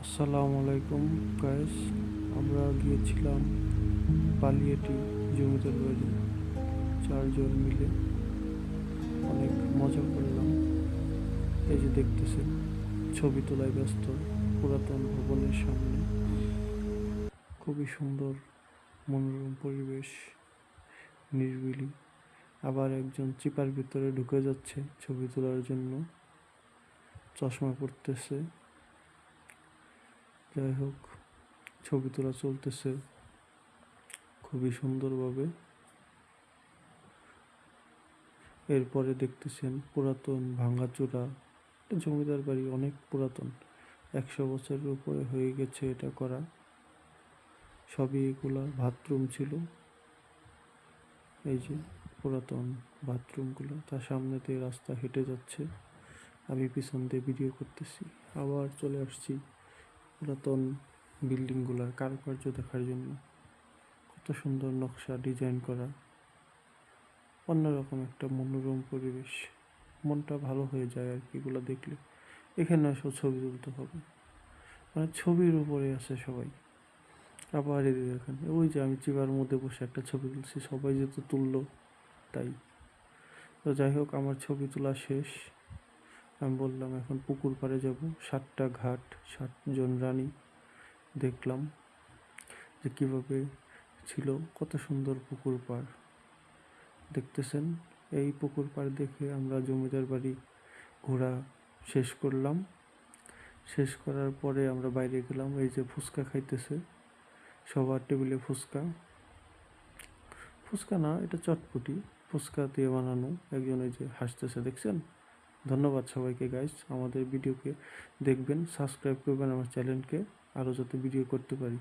আসসালামু আলাইকুম গাইস। আমরা গিয়েছিলাম পালিয়েটি জমিদার বাড়ি, চারজন মিলে অনেক মজা করলাম। এই যে দেখতেছেন, ছবি তোলায় ব্যস্ত পুরাতন ভবনের সামনে। খুবই সুন্দর মনোরম পরিবেশ, নিরিবিলি। আবার একজন চিপার ভিতরে ঢুকে যাচ্ছে ছবি তোলার জন্য, চশমা পরতেছে। যাই হোক, ছবি তোলা চলতেছে খুবই সুন্দরভাবে। এরপরে দেখতেছেন পুরাতন ভাঙাচোরা জমিদার বাড়ি, অনেক পুরাতন, 100 বছরের উপরে হয়ে গেছে এটা করা। সবই এগুলা বাথরুম ছিল। এই যে পুরাতন বাথরুমগুলো, তার সামনে দিয়ে রাস্তা হেঁটে যাচ্ছে, আমি পিছন দিয়ে ভিডিও করতেছি। আবার চলে আসছি পুরাতন বিল্ডিংগুলোর কারুকার্য দেখার জন্য। কত সুন্দর নকশা ডিজাইন করা, অন্যরকম একটা মনোরম পরিবেশ। মনটা ভালো হয়ে যায় আর কি এগুলো দেখলে। এখানে আসলে ছবি তুলতে হবে, মানে ছবির উপরে আছে সবাই। আবার এদিকে দেখেন, ওই যে আমি চিবার মধ্যে বসে একটা ছবি তুলছি, সবাই যেহেতু তুললো তাই। তো যাই হোক, আমার ছবি তোলা শেষ। আমি বললাম এখন পুকুর পাড়ে যাব। 7টা ঘাট, 7জন রানী দেখলাম যে কীভাবে ছিল। কত সুন্দর পুকুর পাড় দেখতেছেন। এই পুকুর পাড় দেখে আমরা জমিদার বাড়ি ঘোরা শেষ করলাম। শেষ করার পরে আমরা বাইরে গেলাম। এই যে ফুচকা খাইতেছে সবার টেবিলে। ফুচকা, ফুচকা না, এটা চটপটি, ফুচকা দিয়ে বানানো। একজন এই যে হাসতেছে, দেখছেন। ধন্যবাদ সবাইকে গাইস, আমাদের ভিডিওকে দেখবেন, সাবস্ক্রাইব করবেন আমার চ্যানেলকে, আরও যাতে ভিডিও করতে পারি।